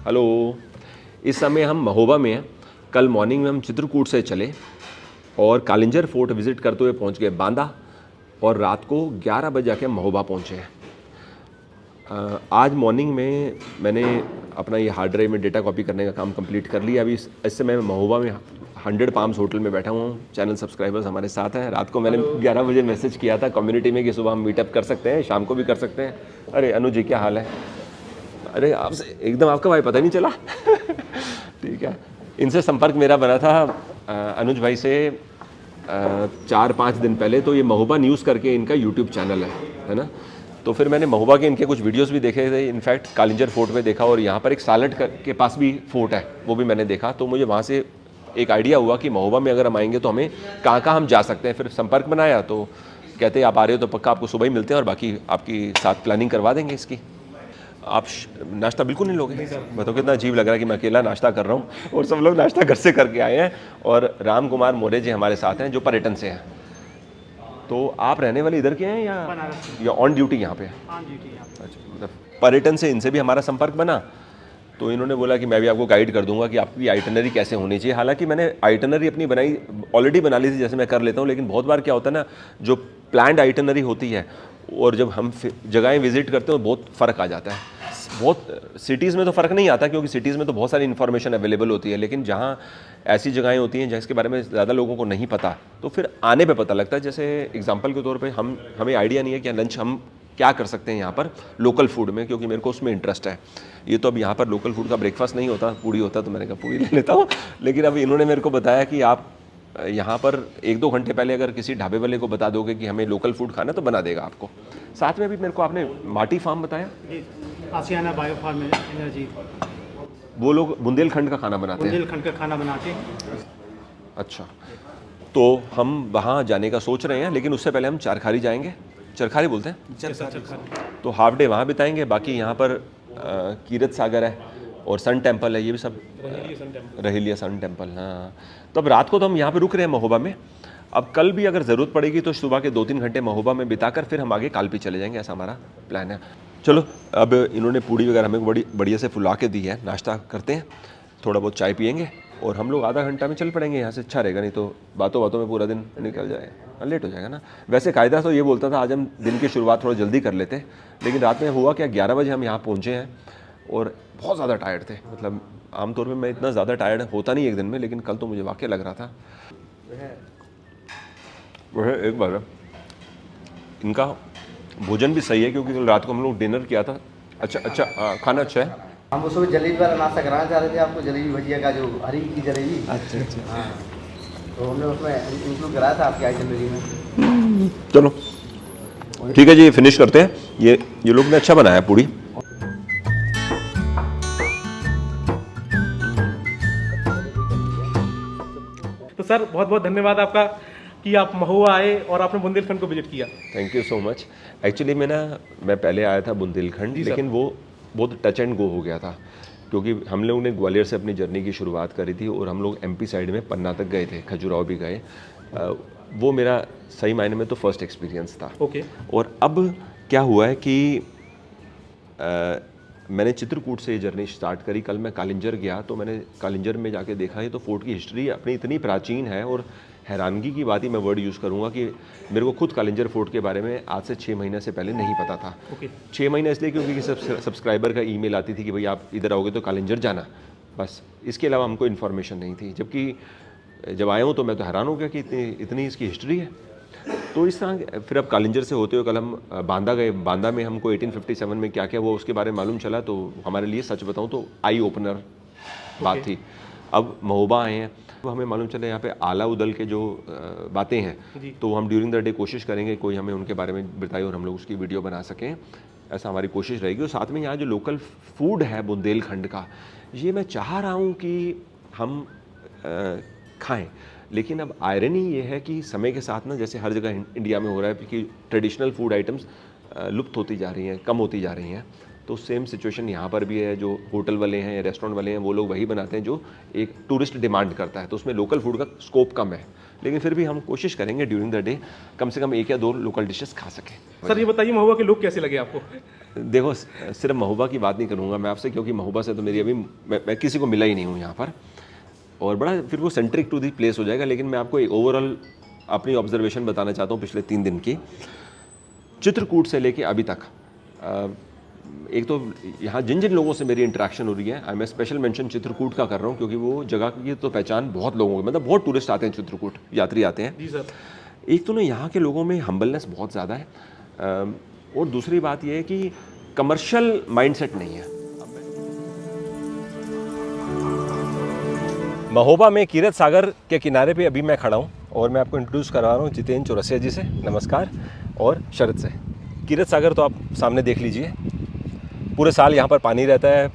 Hello. इस समय हम महोबा में हैं। कल मॉर्निंग में हम चित्रकूट से चले और कालिंजर फोर्ट विज़िट करते हुए पहुंच गए बांदा और रात को 11 बजे जाके महोबा पहुंचे हैं। आज मॉर्निंग में मैंने अपना ये हार्ड ड्राइव में डेटा कॉपी करने का काम कंप्लीट कर लिया। अभी इस समय मैं महोबा में 100 पाम्स होटल में बैठा हुआ हूँ। चैनल सब्सक्राइबर्स हमारे साथ हैं। रात को मैंने 11 बजे मैसेज किया था कम्युनिटी में कि सुबह हम मीटअप कर सकते हैं, शाम को भी कर सकते हैं। अरे अनुज जी, क्या हाल है? अरे आपसे एकदम आपका भाई पता ही नहीं चला। ठीक है, इनसे संपर्क मेरा बना था अनुज भाई से 4-5 दिन पहले। तो ये महोबा न्यूज़ करके इनका यूट्यूब चैनल है ना। तो फिर मैंने महोबा के इनके कुछ वीडियोस भी देखे थे। इनफैक्ट कालिंजर फोर्ट में देखा और यहाँ पर एक सालट के पास भी फोर्ट है, वो भी मैंने देखा। तो मुझे वहाँ से एक आइडिया हुआ कि महोबा में अगर हम आएंगे तो हमें कहाँ कहाँ हम जा सकते हैं। फिर संपर्क बनाया तो कहते आप आ रहे हो तो पक्का आपको सुबह ही मिलते हैं और बाकी आपकी साथ प्लानिंग करवा देंगे इसकी। आप नाश्ता बिल्कुल नहीं लोगे? बताओ, कितना अजीब लग रहा है कि मैं अकेला नाश्ता कर रहा हूँ और सब लोग नाश्ता घर से करके आए हैं। और राम कुमार मोरे जी हमारे साथ हैं जो पर्यटन से हैं। तो आप रहने वाले इधर के हैं या ऑन ड्यूटी यहाँ पे? अच्छा, मतलब पर्यटन से इनसे भी हमारा संपर्क बना तो इन्होंने बोला कि मैं भी आपको गाइड कर दूंगा कि आपकी आइटनरी कैसे होनी चाहिए। हालांकि मैंने आइटनरी अपनी बनाई ऑलरेडी बना ली थी, जैसे मैं कर लेता हूँ। लेकिन बहुत बार क्या होता है ना, जो प्लान्ड आइटनरी होती है और जब हम जगहें विजिट करते हैं बहुत फ़र्क आ जाता है। बहुत सिटीज़ में तो फ़र्क नहीं आता क्योंकि सिटीज़ में तो बहुत सारी इन्फॉर्मेशन अवेलेबल होती है, लेकिन जहाँ ऐसी जगहें होती हैं जिसके बारे में ज़्यादा लोगों को नहीं पता तो फिर आने पे पता लगता है। जैसे एग्जांपल के तौर पे हमें आइडिया नहीं है कि लंच हम क्या कर सकते हैं यहाँ पर लोकल फूड में, क्योंकि मेरे को उसमें इंटरेस्ट है। ये तो अब यहाँ पर लोकल फूड का ब्रेकफास्ट नहीं होता, पूड़ी होता, तो मैंने कहा पूड़ी ले लेता हूँ। लेकिन अब इन्होंने मेरे को बताया कि आप यहाँ पर 1-2 घंटे पहले अगर किसी ढाबे वाले को बता दोगे कि हमें लोकल फूड खाना तो बना देगा आपको। साथ में भी मेरे को आपने माटी फार्म बताया, आसियाना बायो फार्म एनर्जी, वो लोग बुंदेलखंड का खाना बनाते हैं। बुंदेलखंड का खाना बनाते हैं। अच्छा, तो हम वहाँ जाने का सोच रहे हैं, लेकिन उससे पहले हम चरखारी जाएंगे। चरखारी बोलते हैं? चरखारी। तो हाफ डे वहाँ बिताएंगे। बाकी यहाँ पर कीरत सागर है और सन टेम्पल है, ये भी सब रहेलिया सन टेम्पल। हाँ, तो अब रात को तो हम यहाँ पे रुक रहे हैं महोबा में। अब कल भी अगर ज़रूरत पड़ेगी तो सुबह के 2-3 घंटे महोबा में बिताकर फिर हम आगे कालपी चले जाएंगे, ऐसा हमारा प्लान है। चलो, अब इन्होंने पूड़ी वगैरह हमें बड़ी बढ़िया से फुला के दी है। नाश्ता करते हैं, थोड़ा बहुत चाय पियेंगे और हम लोग आधा घंटा में चल पड़ेंगे यहाँ से। अच्छा रहेगा, नहीं तो बातों बातों में पूरा दिन निकल जाएगा, लेट हो जाएगा ना। वैसे कायदा तो ये बोलता था आज हम दिन की शुरुआत थोड़ा जल्दी कर लेते, लेकिन रात में हुआ क्या, 11 बजे हम यहाँ पहुँचे हैं और बहुत ज़्यादा टायर्ड थे। मतलब आमतौर पर मैं इतना ज़्यादा टायर्ड होता नहीं एक दिन में, लेकिन कल तो मुझे वाकई लग रहा था। वह एक बार इनका भोजन भी सही है क्योंकि कल रात को हम लोग डिनर किया था। अच्छा, खाना अच्छा है। हम उसमें जलेबी वाला नाश्ता कराना चाह रहे थे आपको, जलेबी भजिया का, जो हरी की जलेबी। अच्छा। हाँ, तो हमने उसमें इंक्लूड कराया था आपकी आइटनरी में। चलो ठीक है जी, फिनिश करते हैं। ये लोग ने अच्छा बनाया पूड़ी। तो सर बहुत बहुत धन्यवाद आपका कि आप महुआ आए और आपने बुंदेलखंड को विजिट किया। Thank you so much. Actually मैं पहले आया था बुंदेलखंड, लेकिन वो बहुत टच एंड गो हो गया था क्योंकि हम लोगों ने ग्वालियर से अपनी जर्नी की शुरुआत करी थी और हम लोग एमपी साइड में पन्ना तक गए थे, खजुराहो भी गए। वो मेरा सही मायने में तो फर्स्ट एक्सपीरियंस था। ओके। और अब क्या हुआ है कि मैंने चित्रकूट से ये जर्नी स्टार्ट करी। कल मैं कालिंजर गया तो मैंने कालिंजर में जाके देखा है तो फोर्ट की हिस्ट्री अपनी इतनी प्राचीन है और हैरानगी की बात ही मैं वर्ड यूज़ करूँगा कि मेरे को खुद कालिंजर फोर्ट के बारे में आज से 6 महीने से पहले नहीं पता था। ओके। 6 महीने इसलिए क्योंकि सब्सक्राइबर का ईमेल आती थी कि भाई आप इधर आओगे तो कालिंजर जाना, बस। इसके अलावा हमको इन्फॉर्मेशन नहीं थी। जबकि जब आया हूँ तो मैं तो हैरान हो गया कि इतनी इसकी हिस्ट्री है। तो इस तरह फिर अब कालिंजर से होते हुए कल हम बांदा गए। बांदा में हमको 1857 में क्या क्या हुआ उसके बारे में मालूम चला, तो हमारे लिए सच बताऊं तो आई ओपनर बात थी। अब महोबा आए हैं तो हमें मालूम चला यहाँ पे आला उदल के जो बातें हैं तो हम ड्यूरिंग द डे कोशिश करेंगे कोई हमें उनके बारे में बताए और हम लोग उसकी वीडियो बना सकें, ऐसा हमारी कोशिश रहेगी। और साथ में यहाँ जो लोकल फूड है बुंदेलखंड का, ये मैं चाह रहा हूँ कि हम खाएँ। लेकिन अब आयरनी ये है कि समय के साथ ना, जैसे हर जगह इंडिया में हो रहा है कि ट्रेडिशनल फूड आइटम्स लुप्त होती जा रही हैं, कम होती जा रही हैं। तो सेम सिचुएशन यहाँ पर भी है। जो होटल वाले हैं या रेस्टोरेंट वाले हैं वो लोग वही बनाते हैं जो एक टूरिस्ट डिमांड करता है, तो उसमें लोकल फूड का स्कोप कम है। लेकिन फिर भी हम कोशिश करेंगे ड्यूरिंग द डे कम से कम 1 या 2 लोकल डिशेस खा सकें। सर ये बताइए महुआ के लोग कैसे लगे आपको? देखो सिर्फ महोबा की बात नहीं करूँगा मैं आपसे, क्योंकि महोबा से तो मेरी अभी मैं किसी को मिला ही नहीं हूँ यहाँ पर, और बड़ा फिर वो सेंट्रिक टू दी प्लेस हो जाएगा। लेकिन मैं आपको एक ओवरऑल अपनी ऑब्जर्वेशन बताना चाहता हूँ पिछले 3 दिन की। चित्रकूट से लेके अभी तक एक तो यहाँ जिन जिन लोगों से मेरी इंटरेक्शन हो रही है, मैं स्पेशल मेंशन चित्रकूट का कर रहा हूँ, क्योंकि वो जगह की तो पहचान बहुत लोगों की, मतलब बहुत टूरिस्ट आते हैं चित्रकूट, यात्री आते हैं। जी सर। एक तो ना यहाँ के लोगों में हम्बलनेस बहुत ज़्यादा है, और दूसरी बात ये है कि कमर्शियल माइंडसेट नहीं है। महोबा में कीरत सागर के किनारे पे अभी मैं खड़ा हूँ, और मैं आपको इंट्रोड्यूस करवा रहा हूँ जितेंद्र चौरसिया जी से। नमस्कार। और शरद से। कीरत सागर तो आप सामने देख लीजिए, पूरे साल यहाँ पर पानी रहता है।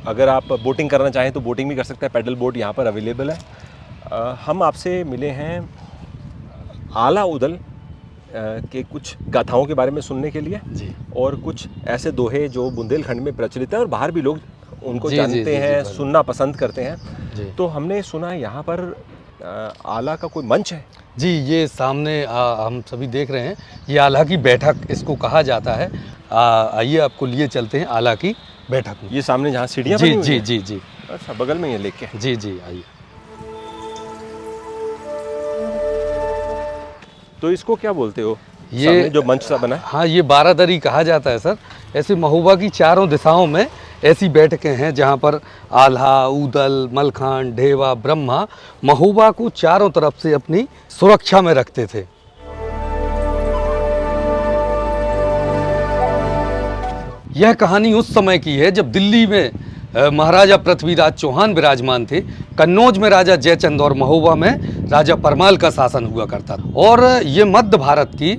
अगर आप बोटिंग करना चाहें तो बोटिंग भी कर सकते हैं, पैडल बोट यहाँ पर अवेलेबल है। हम आपसे मिले हैं आला उदल के कुछ गाथाओं के बारे में सुनने के लिए जी, और कुछ ऐसे दोहे जो बुंदेलखंड में प्रचलित है और बाहर भी लोग उनको जानते हैं, सुनना पसंद करते हैं। तो हमने सुना यहाँ पर आला का कोई मंच है जी। ये सामने हम सभी देख रहे हैं, ये आला की बैठक इसको कहा जाता है। आइए आपको लिए चलते हैं आला की बैठक में। ये सामने जहाँ सीढ़ियाँ जी बनी हुई जी हैं? जी जी। अच्छा, बगल में ये लेके। जी जी आइए। तो इसको क्या बोलते हो, ये जो मंच सा बना है? हाँ, ये बारादरी कहा जाता है सर। ऐसे महोबा की चारों दिशाओं में ऐसी बैठकें हैं जहाँ पर आल्हा, ऊदल, मलखान, ढेवा, ब्रह्मा महोबा को चारों तरफ से अपनी सुरक्षा में रखते थे। यह कहानी उस समय की है जब दिल्ली में महाराजा पृथ्वीराज चौहान विराजमान थे। कन्नौज में राजा जयचंद और महोबा में राजा परमाल का शासन हुआ करता था। और ये मध्य भारत की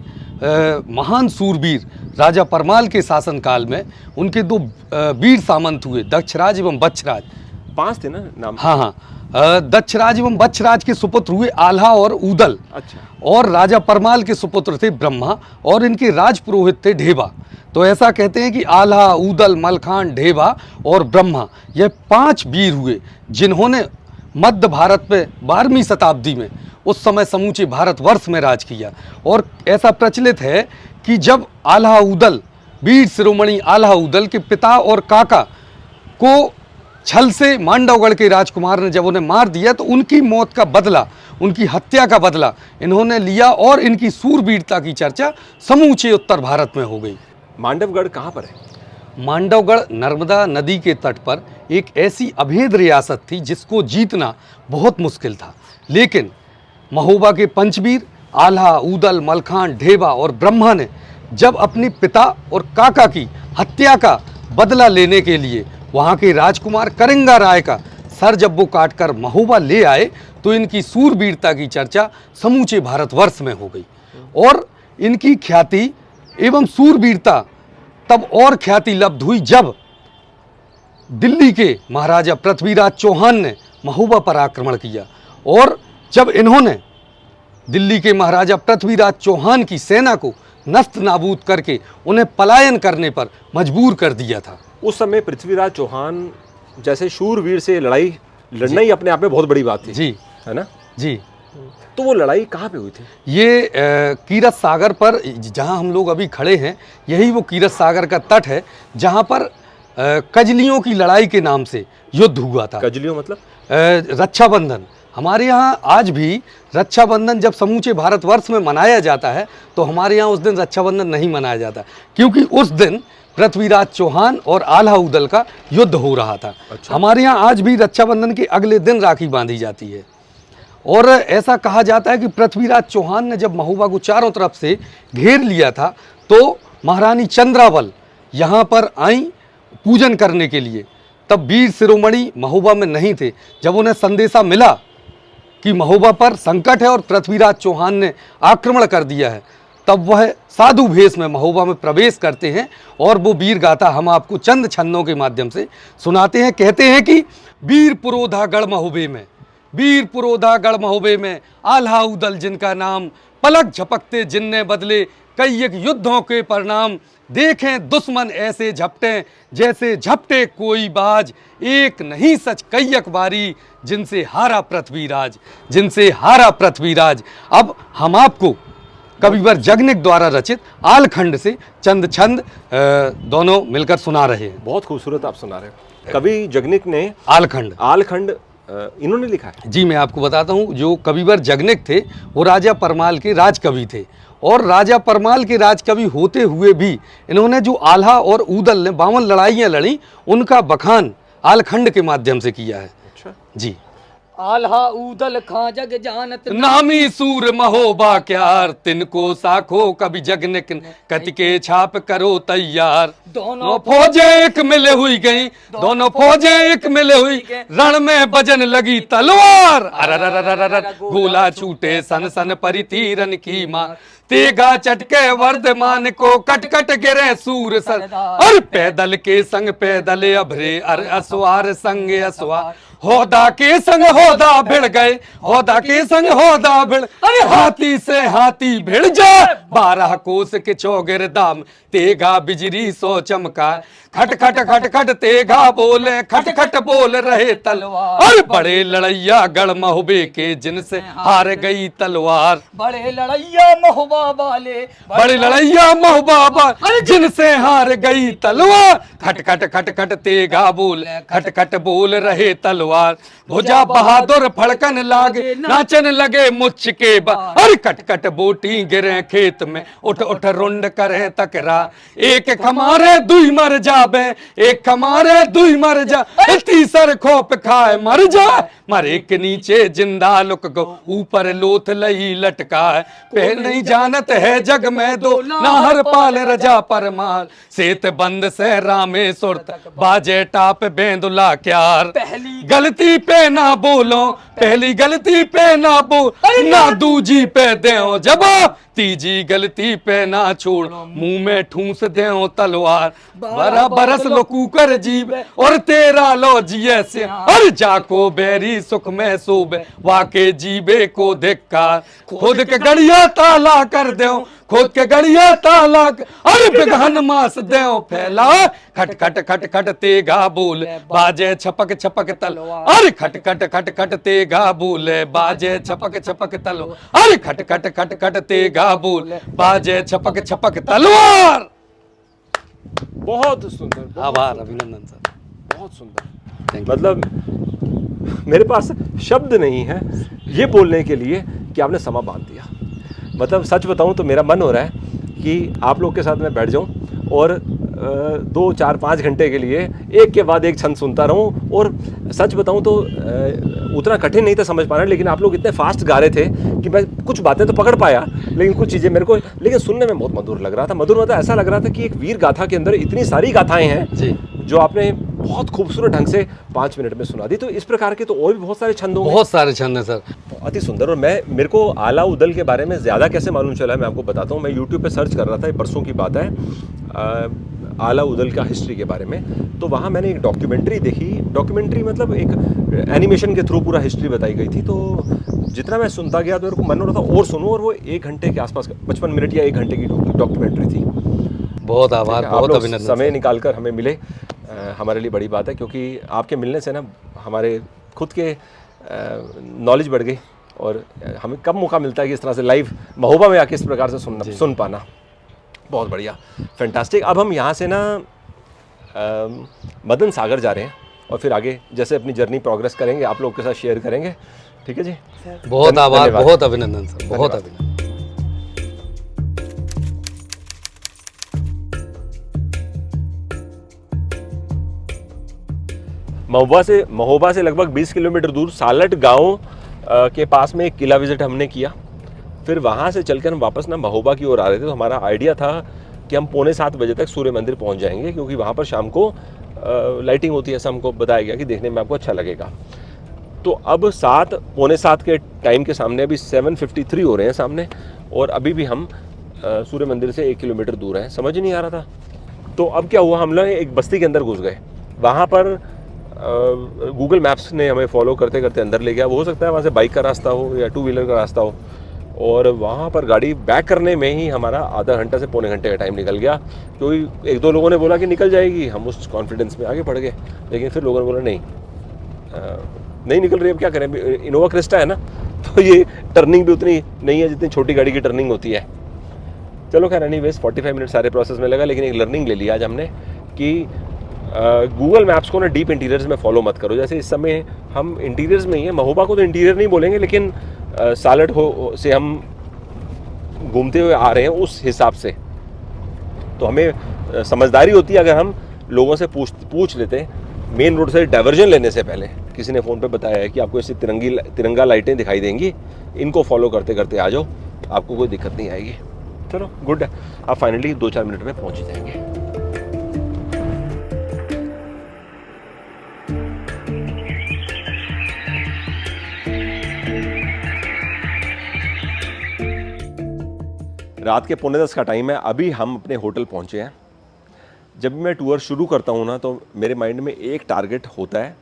महान सूरवीर राजा परमाल के शासनकाल में उनके 2 वीर सामंत हुए, दक्षराज एवं बच्छराज। 5 थे ना नाम? हाँ हाँ, दक्षराज एवं बच्छराज के सुपुत्र हुए आल्हा और ऊदल। अच्छा। और राजा परमाल के सुपुत्र थे ब्रह्मा, और इनके राजपुरोहित थे ढेबा। तो ऐसा कहते हैं कि आल्हा, ऊदल, मलखान, ढेबा और ब्रह्मा, यह 5 वीर हुए जिन्होंने मध्य भारत पे 12वीं शताब्दी में उस समय समूचे भारतवर्ष में राज किया। और ऐसा प्रचलित है कि जब आल्हा ऊदल, वीर शिरोमणि आल्हा ऊदल के पिता और काका को छल से मांडवगढ़ के राजकुमार ने जब उन्हें मार दिया, तो उनकी मौत का बदला, उनकी हत्या का बदला इन्होंने लिया, और इनकी सूरवीरता की चर्चा समूचे उत्तर भारत में हो गई। मांडवगढ़ कहाँ पर है? मांडवगढ़ नर्मदा नदी के तट पर एक ऐसी अभेद रियासत थी जिसको जीतना बहुत मुश्किल था। लेकिन महोबा के पंचवीर आल्हा, ऊदल, मलखान, ढेबा और ब्रह्मा ने जब अपने पिता और काका की हत्या का बदला लेने के लिए वहाँ के राजकुमार करिंगा राय का सर जब वो काटकर महोबा ले आए, तो इनकी सूरवीरता की चर्चा समूचे भारतवर्ष में हो गई। और इनकी ख्याति एवं सूरवीरता तब और ख्याति लब्ध हुई जब दिल्ली के महाराजा पृथ्वीराज चौहान ने महोबा पर आक्रमण किया, और जब इन्होंने दिल्ली के महाराजा पृथ्वीराज चौहान की सेना को नस्त नाबूद करके उन्हें पलायन करने पर मजबूर कर दिया था। उस समय पृथ्वीराज चौहान जैसे शूरवीर से लड़ाई लड़ना ही अपने आप में बहुत बड़ी बात थी जी, है ना जी। तो वो लड़ाई कहाँ पे हुई थी? ये कीरत सागर पर जहाँ हम लोग अभी खड़े हैं, यही वो कीरत सागर का तट है जहाँ पर कजलियों की लड़ाई के नाम से युद्ध हुआ था। कजलियों मतलब? रक्षाबंधन। हमारे यहाँ आज भी रक्षाबंधन जब समूचे भारतवर्ष में मनाया जाता है, तो हमारे यहाँ उस दिन रक्षाबंधन नहीं मनाया जाता, क्योंकि उस दिन पृथ्वीराज चौहान और आल्हा ऊदल का युद्ध हो रहा था। अच्छा। हमारे यहाँ आज भी रक्षाबंधन के अगले दिन राखी बांधी जाती है। और ऐसा कहा जाता है कि पृथ्वीराज चौहान ने जब महोबा को चारों तरफ से घेर लिया था, तो महारानी चंद्रावल यहाँ पर आई पूजन करने के लिए। तब वीर शिरोमणि महोबा में नहीं थे। जब उन्हें संदेशा मिला कि महोबा पर संकट है और पृथ्वीराज चौहान ने आक्रमण कर दिया है, तब वह साधु भेष में महोबा में प्रवेश करते हैं, और वो वीर गाथा हम आपको चंद छंदों के माध्यम से सुनाते हैं। कहते हैं कि वीर पुरोधा गढ़ महोबे में, वीर पुरोधा गढ़ महोबे में, आल्हा ऊदल जिनका नाम, पलक झपकते जिनने बदले कई एक युद्धों के परिणाम, देखें दुश्मन ऐसे झपटे जैसे झपटे कोई बाज, एक नहीं सच कई अखबारी जिनसे हारा पृथ्वीराज, जिनसे हारा पृथ्वीराज। अब हम आपको कविवर जगनिक द्वारा रचित आलखंड से चंद छंद दोनों मिलकर सुना रहे हैं। बहुत खूबसूरत आप सुना रहे हो। कवि जगनिक ने आलखंड इन्होंने लिखा है। जी, मैं आपको बताता हूँ, जो कविवर जगनिक थे वो राजा परमाल के राजकवि थे, और राजा परमाल के राजकवि होते हुए भी इन्होंने जो आल्हा और ऊदल ने 52 लड़ाइयाँ लड़ी, उनका बखान आलखंड के माध्यम से किया है। अच्छा जी। आल्हा ऊदल खां जग जानत नामी सूर महोबा क्यार, तिनको साखो कभी जगनिक कति के छाप करो तैयार। दोनों फौजें एक मिले हुई गई, दोनों फौजें एक मिले हुई, रण में बजन लगी तलवार, अरररररर गोला छूटे सन सन परी तीरन की मार, तेगा चटके वर्धमान को कट कट गिरे सूर सर, और पैदल के संग पैदल अभरे अर असवार संग असवार, होदा के संग होदा भिड़ गए, होदा के संग होदा भिड़, अरे हाथी से हाथी भिड़ जा, 12 कोस के चौगिर दाम, तेगा बिजली सो चमका, खट खट खट खट तेगा बोले, खट खट बोल रहे तलवार, और बड़े लड़ैया गढ़ महोबे के जिनसे हार गई तलवार, बड़े लड़ैया महोबा वाले, बड़े लड़ैया महोबा जिनसे हार गई तलवार, खट खट खट खट तेगा बोल, खट खट बोल रहे तलवार, भुजा बहादुर फड़कन लागे, नाचन लगे मुच्छ के और कट कट बोटी गिरे खेत में, उठ उठ रुंड करे तकरा, एक खमारे दुई मर जाबे, एक खमारे दुई मर जा, तीसर खोप खाए मर जा, मरे के नीचे जिंदा लुक गो, ऊपर लोथ लई लटका है, पे नहीं जानत है जग में दो, नाहर पाल रजा परमाल, सेत बंद से रामेश्वर तक बाजे टाप बेंदुला क्यार, पहली गलती पे ना बोलो, पहली गलती पे ना बोल, ना दूजी पे देओ जवाब, तीजी गलती पे ना छोड़, मुंह में ठूस देओ तलवार, बरा बरस लो कुकर जीव और तेरा लो जिये से, और जाको बेरी सुख में सोबे वाके जीवे को धिक्कार, खुद के गड़िया ताला कर दो, खुद के गड़िया ताला और बिगहन मास देओ फैला, खट खट खट खट तेगा बोल बाजे छपक छपक तल, और खट खट खट खट तेगा बोले बाजे छपक छपक तलो, और खट खट खट खट तेगा बोल बाजे छपक छपक तलवार। बहुत सुंदर, आभार, अभिनंदन सर, बहुत सुंदर। मतलब मेरे पास शब्द नहीं है ये बोलने के लिए कि आपने समा बांध दिया। मतलब सच बताऊं तो मेरा मन हो रहा है कि आप लोग के साथ मैं बैठ जाऊं और 2, 4, 5 घंटे के लिए एक के बाद एक छंद सुनता रहूं। और सच बताऊं तो उतना कठिन नहीं था समझ पाना, लेकिन आप लोग इतने फास्ट गा रहे थे कि मैं कुछ बातें तो पकड़ पाया, लेकिन कुछ चीज़ें मेरे को, लेकिन सुनने में बहुत मधुर लग रहा था। मधुर मतलब ऐसा लग रहा था कि एक वीर गाथा के अंदर इतनी सारी गाथाएं हैं जी, जो आपने बहुत खूबसूरत ढंग से 5 मिनट में सुना दी। तो इस प्रकार के तो और भी बहुत सारे छंद होंगे। बहुत सारे छंद हैं सर, अति सुंदर। और मेरे को आला उदल के बारे में ज़्यादा कैसे मालूम चला है मैं आपको बताता हूँ। मैं यूट्यूब पे सर्च कर रहा था, परसों की बात है, आला उदल का हिस्ट्री के बारे में। तो वहाँ मैंने एक डॉक्यूमेंट्री देखी। डॉक्यूमेंट्री मतलब एक एनिमेशन के थ्रू पूरा हिस्ट्री बताई गई थी। तो जितना मैं सुनता गया तो मेरे को मन हो रहा था और सुनूं, और वो 1 घंटे के आसपास 55 मिनट या 1 घंटे की डॉक्यूमेंट्री थी। बहुत आभार, बहुत अभिनंदन। समय निकाल कर हमें मिले, हमारे लिए बड़ी बात है, क्योंकि आपके मिलने से ना हमारे खुद के नॉलेज बढ़ गई, और हमें कब मौका मिलता है कि इस तरह से लाइव महोबा में आके इस प्रकार से सुन पाना। बहुत बढ़िया, फैंटास्टिक। अब हम यहाँ से ना मदन सागर जा रहे हैं, और फिर आगे जैसे अपनी जर्नी प्रोग्रेस करेंगे आप लोग के साथ शेयर करेंगे। ठीक है जी, बहुत आभार, बहुत अभिनंदन सर, बहुत अभिनंदन। महोबा से लगभग 20 किलोमीटर दूर सालट गांव के पास में एक किला विजिट हमने किया। फिर वहाँ से चलकर हम वापस ना महोबा की ओर आ रहे थे। तो हमारा आइडिया था कि हम 6:45 बजे तक सूर्य मंदिर पहुँच जाएंगे, क्योंकि वहाँ पर शाम को लाइटिंग होती है, ऐसा हमको बताया गया कि देखने में आपको अच्छा लगेगा। तो अब 7:45 के टाइम के सामने अभी 7:53 हो रहे हैं सामने, और अभी भी हम सूर्य मंदिर से 1 किलोमीटर दूर हैं। समझ ही नहीं आ रहा था। तो अब क्या हुआ, हम लोग एक बस्ती के अंदर घुस गए। वहाँ पर गूगल मैप्स ने हमें फॉलो करते करते अंदर ले गया। वो हो सकता है वहाँ से बाइक का रास्ता हो या 2 व्हीलर का रास्ता हो, और वहाँ पर गाड़ी बैक करने में ही हमारा आधा घंटा से पौने घंटे का टाइम निकल गया, क्योंकि एक दो लोगों ने बोला कि निकल जाएगी, हम उस कॉन्फिडेंस में आगे बढ़ गए, लेकिन फिर लोगों ने बोला नहीं नहीं निकल रही, अब क्या करें, इनोवा क्रिस्टा है ना, तो ये टर्निंग भी उतनी नहीं है जितनी छोटी गाड़ी की टर्निंग होती है। चलो खैर एनीवेज 45 मिनट सारे प्रोसेस में लगा, लेकिन एक लर्निंग ले लिया आज हमने कि गूगल मैप्स को ना डीप इंटीरियर्स में फॉलो मत करो। जैसे इस समय हम इंटीरियर्स में ही हैं, महोबा को तो इंटीरियर नहीं बोलेंगे, लेकिन सालट हो से हम घूमते हुए आ रहे हैं उस हिसाब से, तो हमें समझदारी होती है अगर हम लोगों से पूछ लेते हैं मेन रोड से डाइवर्जन लेने से पहले। किसी ने फ़ोन पे बताया है कि आपको ऐसी तिरंगा लाइटें दिखाई देंगी, इनको फॉलो करते करते आ जाओ, आपको कोई दिक्कत नहीं आएगी। चलो गुड है, आप फाइनली 2-4 मिनट में पहुंच ही जाएंगे। रात के 9:45 का टाइम है, अभी हम अपने होटल पहुंचे हैं। जब भी मैं टूर शुरू करता हूं ना, तो मेरे माइंड में एक टारगेट होता है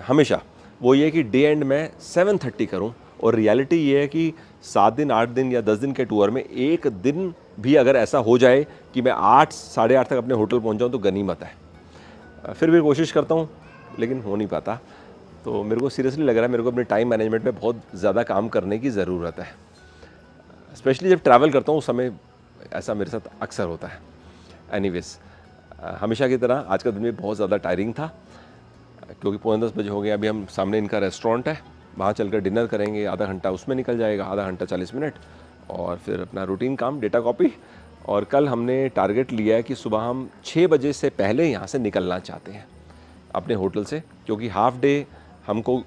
हमेशा, वो ये कि डे एंड में 7:30 करूं, और रियलिटी ये है कि 7 दिन 8 दिन या 10 दिन के टूर में एक दिन भी अगर ऐसा हो जाए कि मैं 8 साढ़े 8 तक अपने होटल पहुंच जाऊं तो गनीमत है। फिर भी कोशिश करता हूं, लेकिन हो नहीं पाता। तो मेरे को सीरियसली लग रहा है मेरे को अपने टाइम मैनेजमेंट में बहुत ज़्यादा काम करने की ज़रूरत है। स्पेशली जब ट्रैवल करता हूँ उस समय ऐसा मेरे साथ अक्सर होता है। एनीवेज हमेशा की तरह आज का दिन भी बहुत ज़्यादा टायरिंग था, क्योंकि 9:45 बजे हो गए। अभी हम सामने इनका रेस्टोरेंट है, वहाँ चलकर डिनर करेंगे, आधा घंटा उसमें निकल जाएगा, आधा घंटा 40 मिनट, और फिर अपना रूटीन काम डेटा कॉपी। और कल हमने टारगेट लिया है कि सुबह हम 6 बजे से पहले यहाँ से निकलना चाहते हैं अपने होटल से, क्योंकि हाफ डे हमको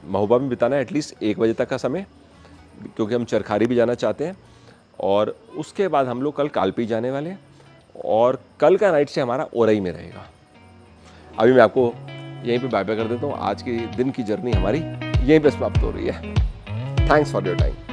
महोबा में बिताना है, एटलीस्ट 1 बजे तक का समय, क्योंकि हम चरखारी भी जाना चाहते हैं। और उसके बाद हम लोग कल कालपी जाने वाले हैं, और कल का नाइट से हमारा ओरई में रहेगा। अभी मैं आपको यहीं पे बाय बाय कर देता हूँ। आज के दिन की जर्नी हमारी यहीं पे समाप्त हो रही है। Thanks for your time.